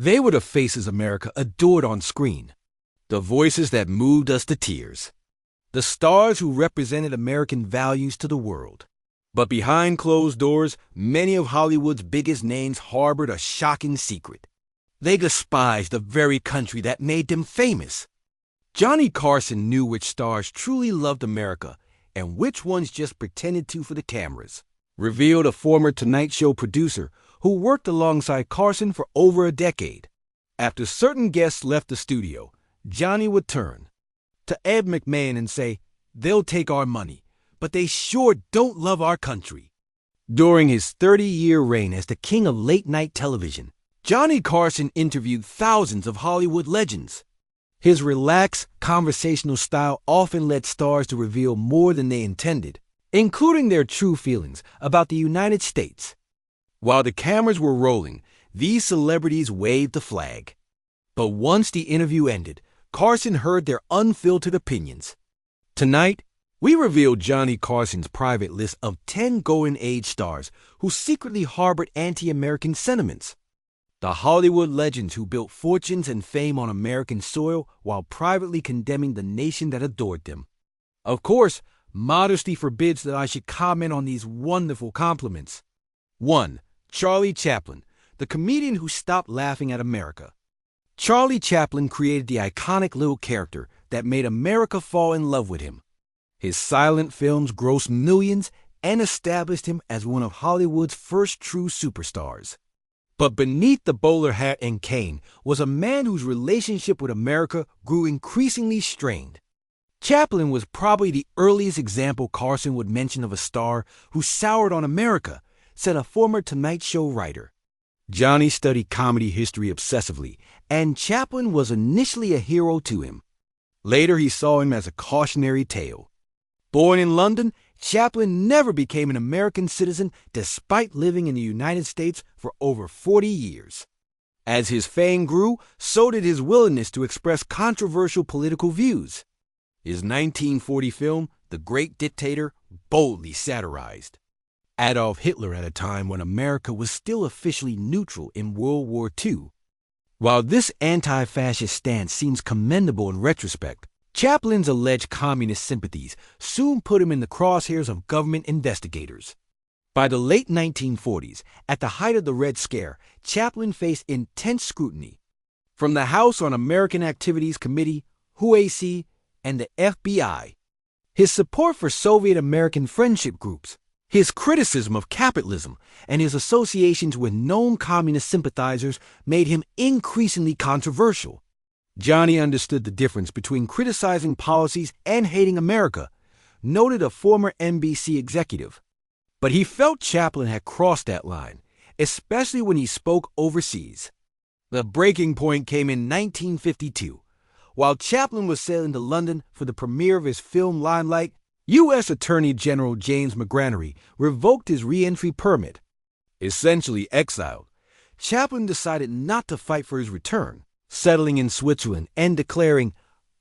They were the faces America adored on screen, the voices that moved us to tears, the stars who represented American values to the world. But behind closed doors, many of Hollywood's biggest names harbored a shocking secret. They despised the very country that made them famous. Johnny Carson knew which stars truly loved America and which ones just pretended to for the cameras, revealed a former Tonight Show producer who worked alongside Carson for over a decade. After certain guests left the studio, Johnny would turn to Ed McMahon and say, "They'll take our money, but they sure don't love our country." During his 30-year reign as the king of late-night television, Johnny Carson interviewed thousands of Hollywood legends. His relaxed, conversational style often led stars to reveal more than they intended, including their true feelings about the United States. While the cameras were rolling, these celebrities waved the flag. But once the interview ended, Carson heard their unfiltered opinions. Tonight, we reveal Johnny Carson's private list of 10 golden-age stars who secretly harbored anti-American sentiments. The Hollywood legends who built fortunes and fame on American soil while privately condemning the nation that adored them. Of course, modesty forbids that I should comment on these wonderful compliments. 1. Charlie Chaplin, the comedian who stopped laughing at America. Charlie Chaplin created the iconic little character that made America fall in love with him. His silent films grossed millions and established him as one of Hollywood's first true superstars. But beneath the bowler hat and cane was a man whose relationship with America grew increasingly strained. Chaplin was probably the earliest example Carson would mention of a star who soured on America, said a former Tonight Show writer. Johnny studied comedy history obsessively, and Chaplin was initially a hero to him. Later, he saw him as a cautionary tale. Born in London, Chaplin never became an American citizen despite living in the United States for over 40 years. As his fame grew, so did his willingness to express controversial political views. His 1940 film, The Great Dictator, boldly satirized Adolf Hitler at a time when America was still officially neutral in World War II. While this anti-fascist stance seems commendable in retrospect, Chaplin's alleged communist sympathies soon put him in the crosshairs of government investigators. By the late 1940s, at the height of the Red Scare, Chaplin faced intense scrutiny from the House On-American Activities Committee, HUAC, and the FBI. His support for Soviet-American friendship groups, his criticism of capitalism, and his associations with known communist sympathizers made him increasingly controversial. Johnny understood the difference between criticizing policies and hating America, noted a former NBC executive. But he felt Chaplin had crossed that line, especially when he spoke overseas. The breaking point came in 1952. While Chaplin was sailing to London for the premiere of his film Limelight, U.S. Attorney General James McGranary revoked his re-entry permit. Essentially exiled, Chaplin decided not to fight for his return, settling in Switzerland and declaring,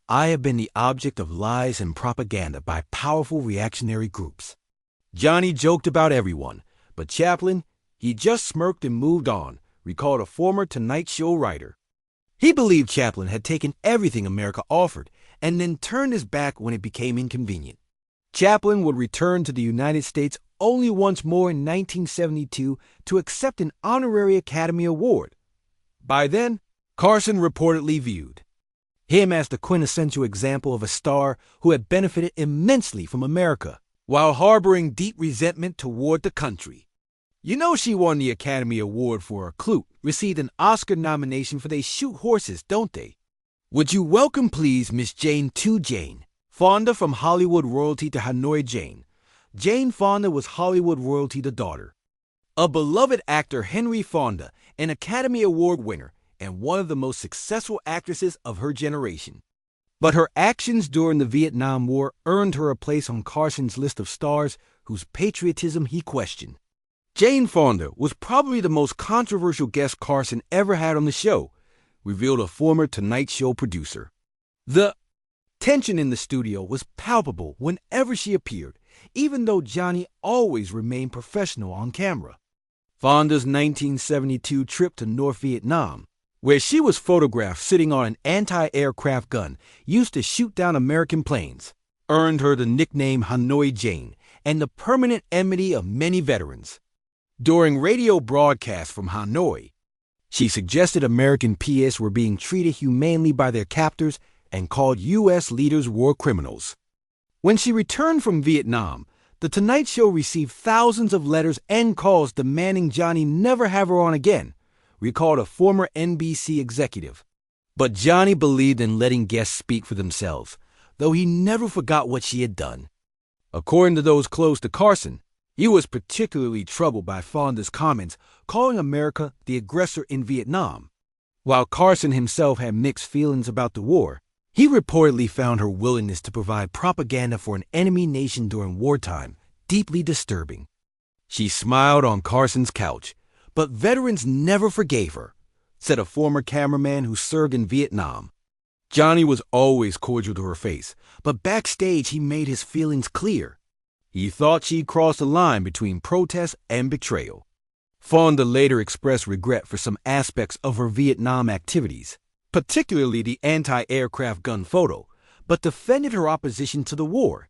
"I have been the object of lies and propaganda by powerful reactionary groups." Johnny joked about everyone, but Chaplin, he just smirked and moved on, recalled a former Tonight Show writer. He believed Chaplin had taken everything America offered and then turned his back when it became inconvenient. Chaplin would return to the United States only once more in 1972 to accept an honorary Academy Award. By then, Carson reportedly viewed him as the quintessential example of a star who had benefited immensely from America, while harboring deep resentment toward the country. You know she won the Academy Award for her Clute, received an Oscar nomination for They Shoot Horses, don't they? Would you welcome, please, Miss Jane to Jane, Fonda from Hollywood royalty to Hanoi Jane. Jane Fonda was Hollywood royalty the daughter of beloved actor Henry Fonda, an Academy Award winner, and one of the most successful actresses of her generation. But her actions during the Vietnam War earned her a place on Carson's list of stars whose patriotism he questioned. Jane Fonda was probably the most controversial guest Carson ever had on the show, revealed a former Tonight Show producer. The tension in the studio was palpable whenever she appeared, even though Johnny always remained professional on camera. Fonda's 1972 trip to North Vietnam, where she was photographed sitting on an anti-aircraft gun used to shoot down American planes, earned her the nickname Hanoi Jane and the permanent enmity of many veterans. During radio broadcasts from Hanoi, she suggested American PS were being treated humanely by their captors and called U.S. leaders war criminals. When she returned from Vietnam, The Tonight Show received thousands of letters and calls demanding Johnny never have her on again, recalled a former NBC executive. But Johnny believed in letting guests speak for themselves, though he never forgot what she had done. According to those close to Carson, he was particularly troubled by Fonda's comments calling America the aggressor in Vietnam. While Carson himself had mixed feelings about the war, he reportedly found her willingness to provide propaganda for an enemy nation during wartime deeply disturbing. She smiled on Carson's couch, but veterans never forgave her, said a former cameraman who served in Vietnam. Johnny was always cordial to her face, but backstage he made his feelings clear. He thought she'd crossed the line between protest and betrayal. Fonda later expressed regret for some aspects of her Vietnam activities, particularly the anti-aircraft gun photo, but defended her opposition to the war.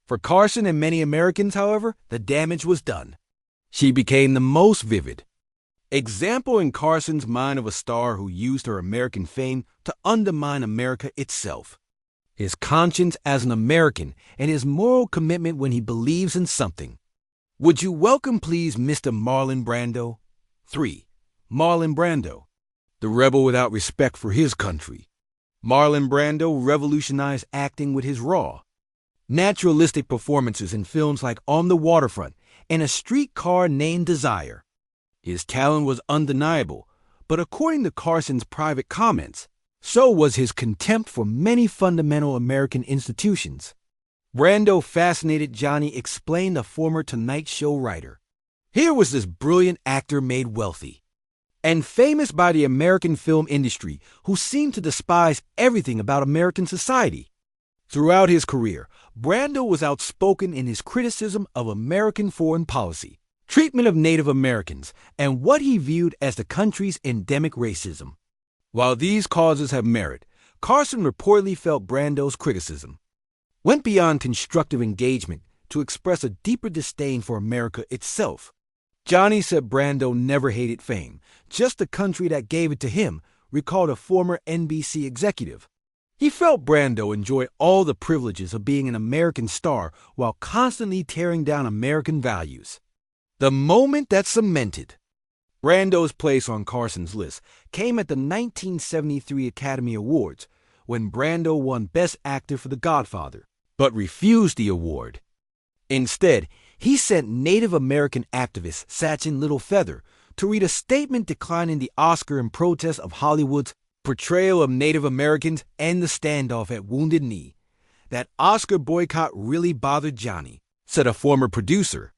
For Carson and many Americans, however, the damage was done. She became the most vivid example in Carson's mind of a star who used her American fame to undermine America itself. His conscience as an American and his moral commitment when he believes in something. Would you welcome, please, Mr. Marlon Brando? 3. Marlon Brando, the rebel without respect for his country. Marlon Brando revolutionized acting with his raw, naturalistic performances in films like On the Waterfront and A Streetcar Named Desire. His talent was undeniable, but according to Carson's private comments, so was his contempt for many fundamental American institutions. Brando fascinated Johnny explained a former Tonight Show writer. Here was this brilliant actor made wealthy and famous by the American film industry who seemed to despise everything about American society. Throughout his career, Brando was outspoken in his criticism of American foreign policy, treatment of Native Americans, and what he viewed as the country's endemic racism. While these causes have merit, Carson reportedly felt Brando's criticism went beyond constructive engagement to express a deeper disdain for America itself. Johnny said Brando never hated fame, just the country that gave it to him, recalled a former NBC executive. He felt Brando enjoyed all the privileges of being an American star while constantly tearing down American values. The moment that cemented Brando's place on Carson's list came at the 1973 Academy Awards, when Brando won Best Actor for The Godfather, but refused the award. Instead, he sent Native American activist Sachin Little Feather to read a statement declining the Oscar in protest of Hollywood's portrayal of Native Americans and the standoff at Wounded Knee. That Oscar boycott really bothered Johnny, said a former producer,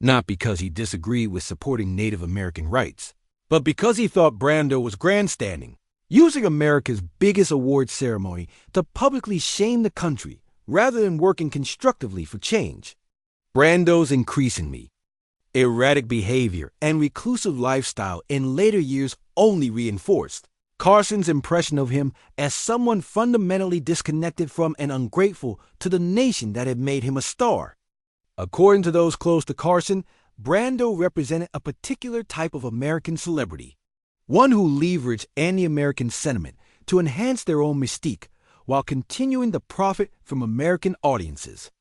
not because he disagreed with supporting Native American rights, but because he thought Brando was grandstanding, using America's biggest award ceremony to publicly shame the country rather than working constructively for change. Brando's increasingly erratic behavior and reclusive lifestyle in later years only reinforced Carson's impression of him as someone fundamentally disconnected from and ungrateful to the nation that had made him a star. According to those close to Carson, Brando represented a particular type of American celebrity, one who leveraged anti-American sentiment to enhance their own mystique while continuing to profit from American audiences.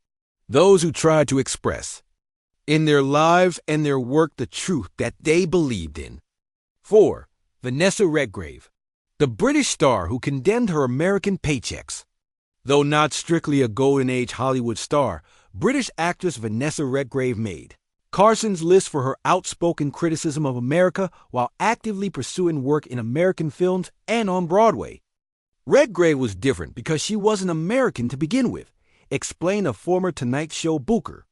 Those who tried to express, in their lives and their work, the truth that they believed in. 4. Vanessa Redgrave, the British star who condemned her American paychecks. Though not strictly a Golden Age Hollywood star, British actress Vanessa Redgrave made Carson's list for her outspoken criticism of America while actively pursuing work in American films and on Broadway. Redgrave was different because she wasn't American to begin with, explained a former Tonight Show booker.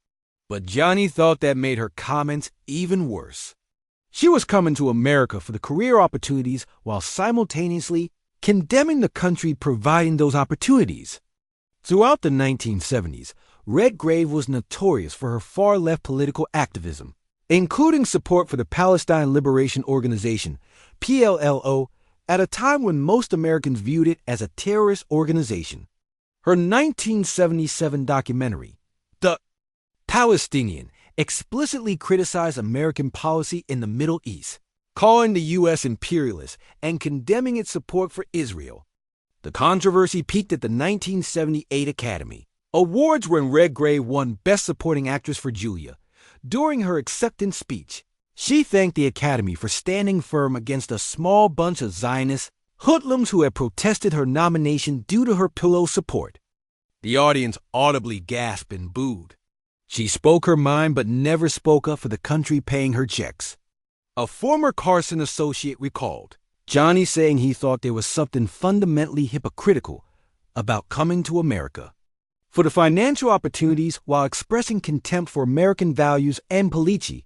But Johnny thought that made her comments even worse. She was coming to America for the career opportunities while simultaneously condemning the country providing those opportunities. Throughout the 1970s, Redgrave was notorious for her far-left political activism, including support for the Palestine Liberation Organization, PLO, at a time when most Americans viewed it as a terrorist organization. Her 1977 documentary, The Palestinian, explicitly criticized American policy in the Middle East, calling the U.S. imperialist and condemning its support for Israel. The controversy peaked at the 1978 Academy Awards when Redgrave won Best Supporting Actress for Julia. During her acceptance speech, she thanked the Academy for standing firm against a small bunch of Zionist hoodlums who had protested her nomination due to her pillow support. The audience audibly gasped and booed. She spoke her mind but never spoke up for the country paying her checks. A former Carson associate recalled Johnny saying he thought there was something fundamentally hypocritical about coming to America for the financial opportunities while expressing contempt for American values and Polici,